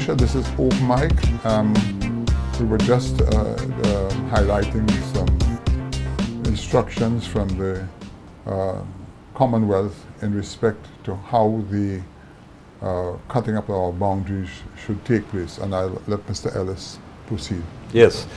Lucia. This is Open Mic. We were just highlighting some instructions from the Commonwealth in respect to how the cutting up our boundaries should take place, and I'll let Mr. Ellis proceed. Yes.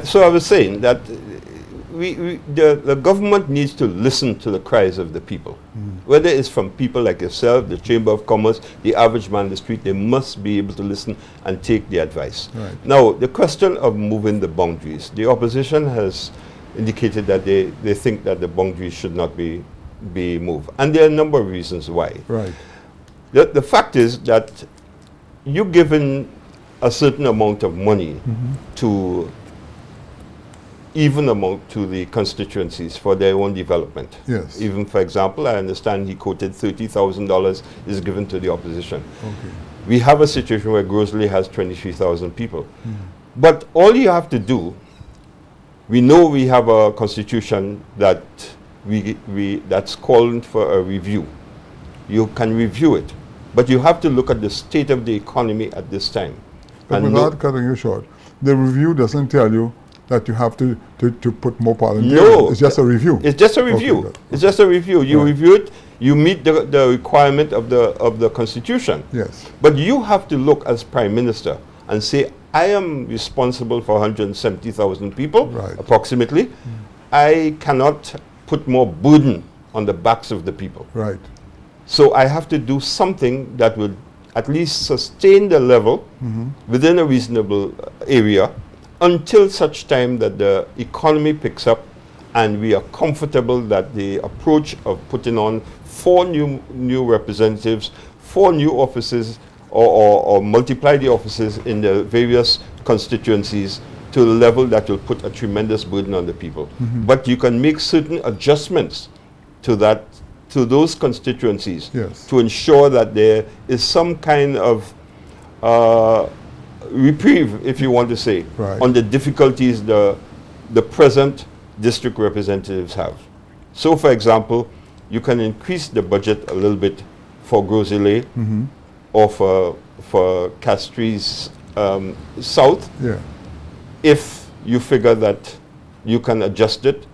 So I was saying that the government needs to listen to the cries of the people. Whether it's from people like yourself, the Chamber of Commerce, the average man in the street, they must be able to listen and take the advice. Right. Now, the question of moving the boundaries, the opposition has indicated that they think that the boundaries should not be moved. And there are a number of reasons why. Right. The fact is that you're given a certain amount of money to even amount to the constituencies for their own development. Yes. Even, for example, I understand he quoted $30,000 is given to the opposition. Okay. We have a situation where Grosley has 23,000 people. But all you have to do, we know we have a constitution that that's calling for a review. You can review it, but you have to look at the state of the economy at this time. But without cutting you short, the review doesn't tell you that you have to put more parliamentarians. No. It's just a review. It's just a review. Okay, it's just a review. You right. review it, you meet the requirement of the constitution. Yes. But you have to look as Prime Minister and say, I am responsible for 170,000 people, right. approximately. I cannot put more burden on the backs of the people. Right. So I have to do something that will at least sustain the level within a reasonable area until such time that the economy picks up and we are comfortable that the approach of putting on 4 new representatives, 4 new offices, or multiply the offices in the various constituencies to a level that will put a tremendous burden on the people. But you can make certain adjustments to those constituencies, yes, to ensure that there is some kind of reprieve, if you want to say, right, on the difficulties the present district representatives have. So, for example, you can increase the budget a little bit for Grosley or for Castries South, yeah, if you figure that you can adjust it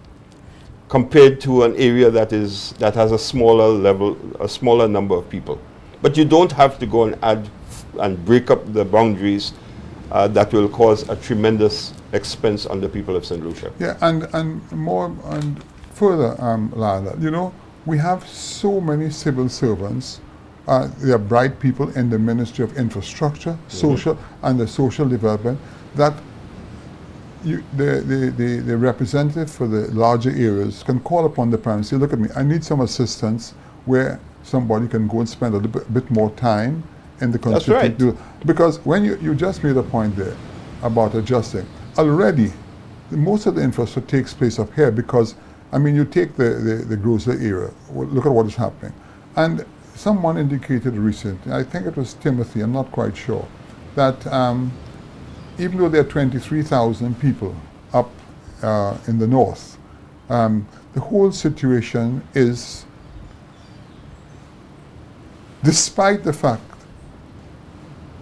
compared to an area that has a smaller number of people. But you don't have to go and add and break up the boundaries that will cause a tremendous expense on the people of St. Lucia. yeah, and more and further, Lionel, you know, we have so many civil servants. They are bright people in the Ministry of Infrastructure, Social and the Social Development, that the representative for the larger areas can call upon the Prime and say, look at me, I need some assistance where somebody can go and spend a little bit more time in the constituency. That's right. Because when you just made a point there about adjusting, already most of the infrastructure takes place up here because, I mean, you take the Grosley area, look at what is happening. And someone indicated recently, I think it was Timothy, I'm not quite sure, that even though there are 23,000 people up in the north, the whole situation is, despite the fact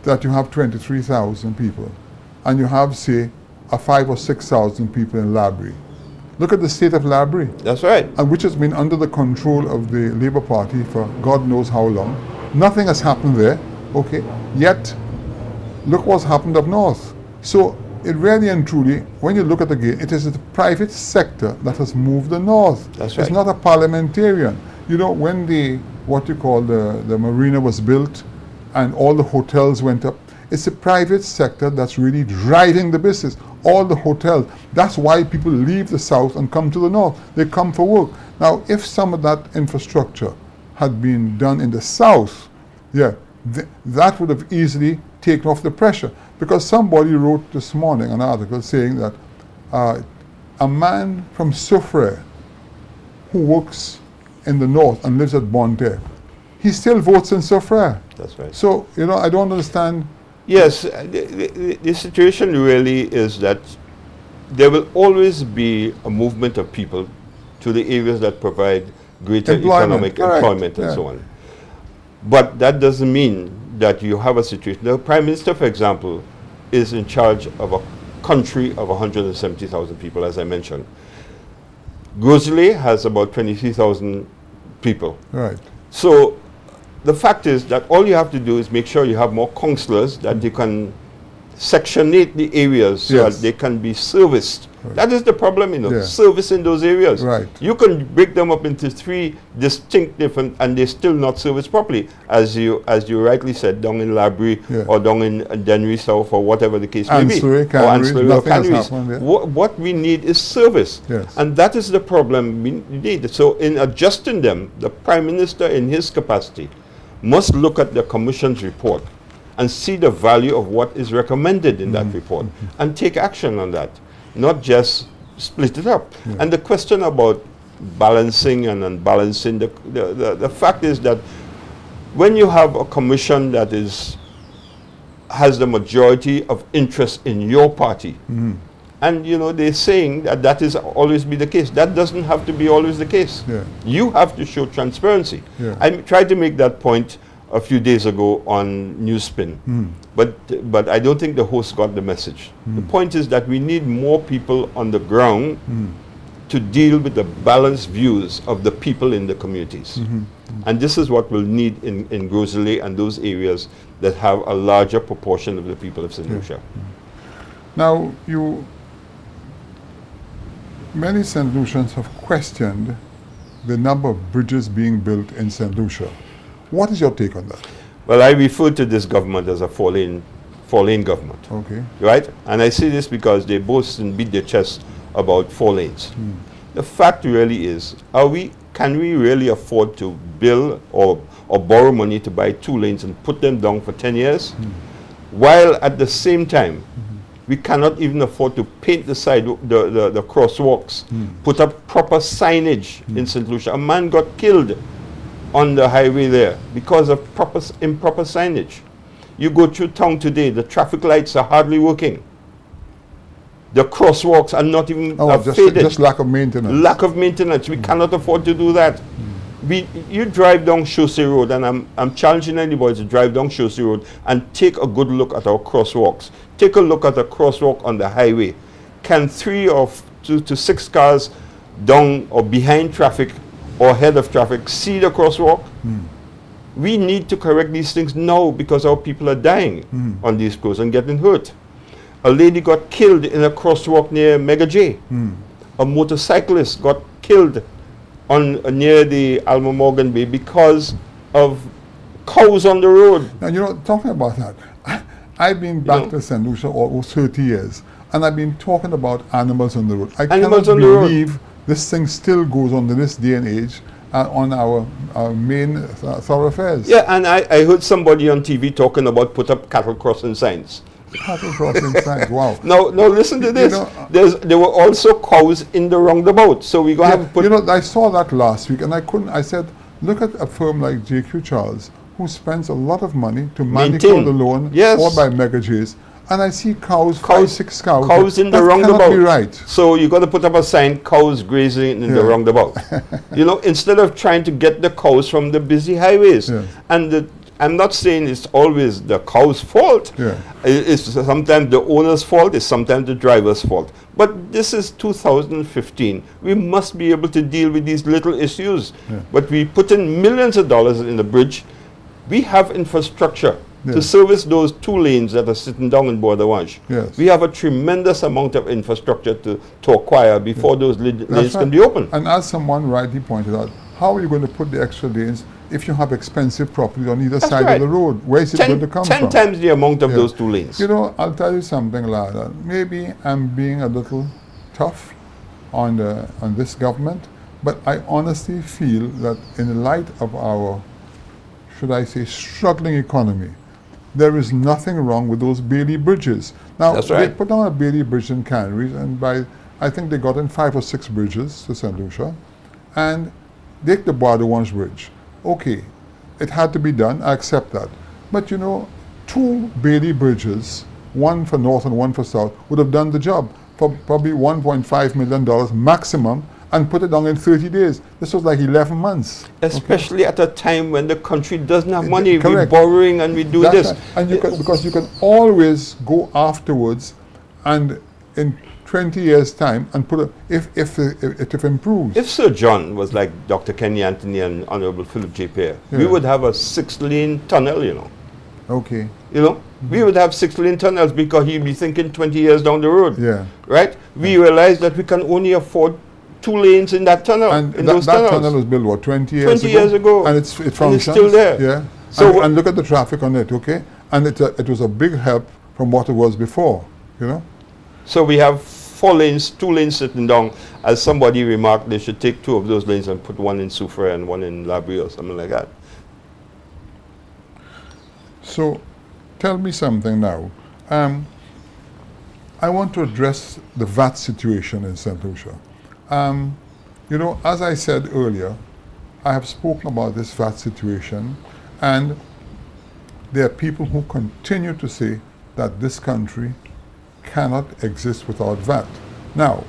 that you have 23,000 people and you have, say, 5,000 or 6,000 people in Labrie. Look at the state of Labrie. That's right. And which has been under the control of the Labour Party for God knows how long. Nothing has happened there, okay? Yet, look what's happened up north. So, it really and truly, when you look at the game, it is the private sector that has moved the north. That's right. It's not a parliamentarian. You know, when the marina was built and all the hotels went up, it's the private sector that's really driving the business. All the hotels. That's why people leave the south and come to the north. They come for work. Now, if some of that infrastructure had been done in the south, yeah, that would have easily taken off the pressure. Because somebody wrote this morning an article saying that a man from Soufrière who works in the north and lives at Bonterre, he still votes in Soufrière. That's right. So, you know, I don't understand. Yes, the situation really is that there will always be a movement of people to the areas that provide greater economic employment and so on. But that doesn't mean that you have a situation. The Prime Minister, for example, is in charge of a country of 170,000 people, as I mentioned. Grosley has about 23,000 people. Right. So the fact is that all you have to do is make sure you have more councillors, that you can sectionate the areas so Yes. that they can be serviced. Right. That is the problem, Yeah. service in those areas. Right. You can break them up into 3 distinct different, and they're still not serviced properly, as you rightly said, down in Labrie Yeah. or down in Denry South or whatever the case may be. Ancillary, Or Canneries, Ancillary or nothing has Canneries. happened there. What we need is service. Yes. And that is the problem we need. So in adjusting them, the Prime Minister in his capacity must look at the Commission's report and see the value of what is recommended in that report and take action on that, not just split it up. Yeah. And the question about balancing and unbalancing, the fact is that when you have a commission that has the majority of interest in your party, and they're saying that that is always be the case. That doesn't have to be always the case. Yeah. You have to show transparency. Yeah. I tried to make that point a few days ago on Newspin, but I don't think the host got the message. The point is that we need more people on the ground to deal with the balanced views of the people in the communities. And this is what we'll need in Grosley and those areas that have a larger proportion of the people of St. Lucia. Now, many St. Lucians have questioned the number of bridges being built in St. Lucia. What is your take on that? Well, I refer to this government as a four-lane government, Okay. right? And I say this because they boast and beat their chest about 4 lanes. The fact really is, can we really afford to build or borrow money to buy 2 lanes and put them down for 10 years? While at the same time, we cannot even afford to paint the crosswalks, put up proper signage in St. Lucia. A man got killed on the highway there because of improper signage. You go through town today, the traffic lights are hardly working. The crosswalks are not even faded. Just lack of maintenance. Lack of maintenance. We cannot afford to do that. You drive down Chaussee Road, and I'm challenging anybody to drive down Chaussee Road and take a good look at our crosswalks. Take a look at a crosswalk on the highway. Can 3 or 2 to 6 cars down or behind traffic or ahead of traffic see the crosswalk? We need to correct these things now because our people are dying on these roads and getting hurt. A lady got killed in a crosswalk near Mega J. A motorcyclist got killed near the Alma Morgan Bay because of cows on the road. Now, talking about that, I've been back to St. Lucia almost 30 years, and I've been talking about animals on the road. I cannot believe this thing still goes on in this day and age on our main thoroughfares. Yeah, and I heard somebody on TV talking about put up cattle crossing signs. Cattle crossing signs, wow. Now listen to this. There were also cows in the roundabout, so we're going to have to put... I saw that last week, and I said, look at a firm like J.Q. Charles, who spends a lot of money to manicure the lawn, or by Mega J's, and I see cows, 6 cows. Cows in the roundabout. That cannot be right. So you got to put up a sign, cows grazing in the roundabout. Instead of trying to get the cows from the busy highways. And I'm not saying it's always the cow's fault. It's sometimes the owner's fault, it's sometimes the driver's fault. But this is 2015. We must be able to deal with these little issues. But we put in millions of dollars in the bridge. We have infrastructure to service those 2 lanes that are sitting down in Border Wange. We have a tremendous amount of infrastructure to acquire before those lanes can be open. And as someone rightly pointed out, how are you going to put the extra lanes if you have expensive property on either side of the road? Where is it going to come from? 10 times the amount of those 2 lanes. I'll tell you something, Lada. Maybe I'm being a little tough on this government, but I honestly feel that in the light of our, should I say, struggling economy, there is nothing wrong with those Bailey bridges. Now, they put down a Bailey bridge in Canneries, and I think they got in 5 or 6 bridges to St. Lucia, and take the Border Wange Bridge. Okay, it had to be done, I accept that. But 2 Bailey bridges, one for north and one for south, would have done the job for probably $1.5 million maximum, and put it down in 30 days. This was like 11 months. Especially at a time when the country doesn't have money. Correct. We're borrowing and we do That's this. right. And because you can always go afterwards and in 20 years' time and put if it improves. If Sir John was like Dr. Kenny Anthony and Honorable Philip J. Pear, we would have a 6-lane tunnel, you know. Okay. You know, we would have 6-lane tunnels because he'd be thinking 20 years down the road. Yeah. Right? We realize that we can only afford 2 lanes in that tunnel. And in that tunnels. tunnel was built, what, 20 years 20 ago? years ago. And it functions. And it's still there. Yeah. So and look at the traffic on it, okay? And it was a big help from what it was before, you know? So we have 4 lanes, 2 lanes sitting down. As somebody remarked, they should take 2 of those lanes and put one in Soufriere and one in Labrie or something like that. So, tell me something now. I want to address the VAT situation in St. Lucia. You know, as I said earlier, I have spoken about this VAT situation, and there are people who continue to say that this country cannot exist without VAT. Now,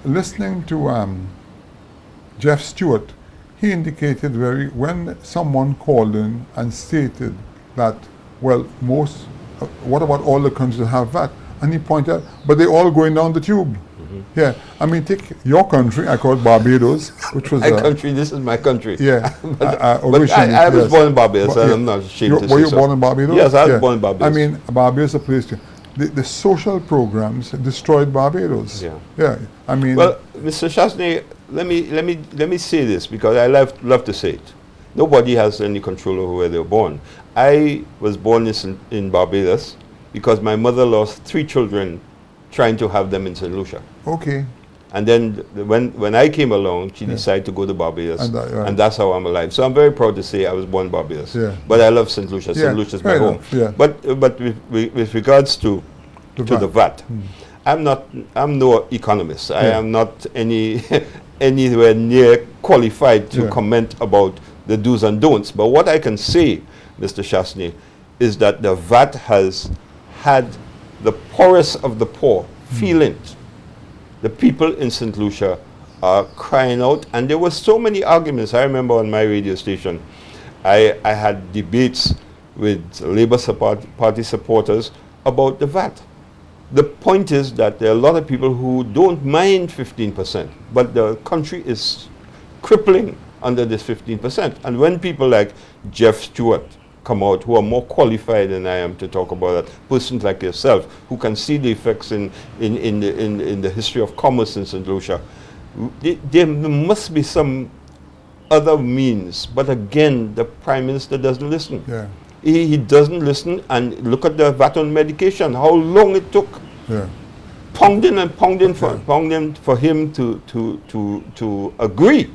listening to Jeff Stewart, he indicated when someone called in and stated that, well, what about all the countries that have VAT? And he pointed out, but they're all going down the tube. Yeah, I mean, take your country, I call it Barbados, which was... My country, this is my country. Yeah, but originally. I was born in Barbados, and I'm not ashamed to say Were you so. born in Barbados? Yes, I was born in Barbados. I mean, Barbados is a place to... The social programs destroyed Barbados. Yeah. Yeah, I mean... Well, Mr. Chasney, let me say this, because I love to say it. Nobody has any control over where they were born. I was born in Barbados because my mother lost 3 children trying to have them in St. Lucia. Okay. And then when I came along, she decided to go to Barbados, and that's how I'm alive. So I'm very proud to say I was born in Barbados. Yeah. But I love St. Lucia. Yeah, St. Lucia is my home. yeah. But with regards to the VAT, I'm no economist. I am not anywhere near qualified to comment about the do's and don'ts. But what I can say, Mr. Chasney, is that the VAT has had the poorest of the poor feel it. The people in St. Lucia are crying out, and there were so many arguments. I remember on my radio station, I had debates with Labour Party supporters about the VAT. The point is that there are a lot of people who don't mind 15%, but the country is crippling under this 15%. And when people like Jeff Stewart come out, who are more qualified than I am to talk about that, persons like yourself, who can see the effects in the history of commerce in St. Lucia, there must be some other means. But again, the Prime Minister doesn't listen. Yeah. He doesn't listen, and look at the VAT on medication, how long it took. Yeah. Pounding and pounding for him to agree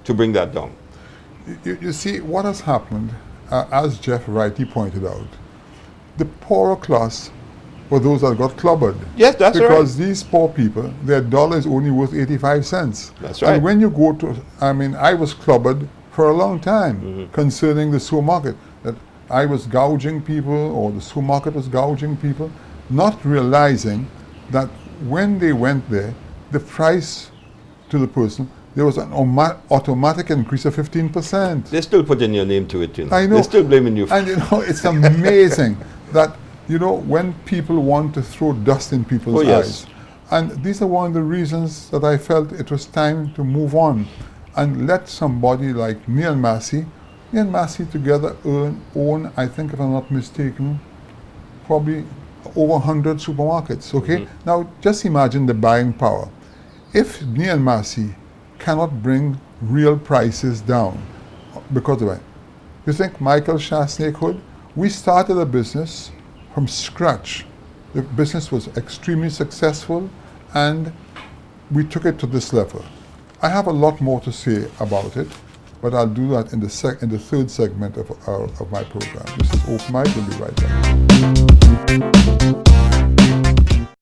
to bring that down. You see, what has happened, as Jeff rightly pointed out, the poorer class were those that got clobbered. Yes, that's right. Because these poor people, their dollar is only worth 85 cents. That's right. And when you go to, I mean, I was clobbered for a long time concerning the supermarket, that I was gouging people, or the supermarket was gouging people, not realizing that when they went there, the price to the person, there was an automatic increase of 15%. They're still putting your name to it, you know. I know. They're still blaming you. And you know, it's amazing that, you know, when people want to throw dust in people's eyes. And these are one of the reasons that I felt it was time to move on and let somebody like Neil Massey together own, I think if I'm not mistaken, probably over 100 supermarkets, okay? Now, just imagine the buying power. If Neil Massey cannot bring real prices down because of it, you think Michael Chasney could? We started a business from scratch. The business was extremely successful, and we took it to this level. I have a lot more to say about it, but I'll do that in the third segment of my program. This is Open Mic. We'll be right back.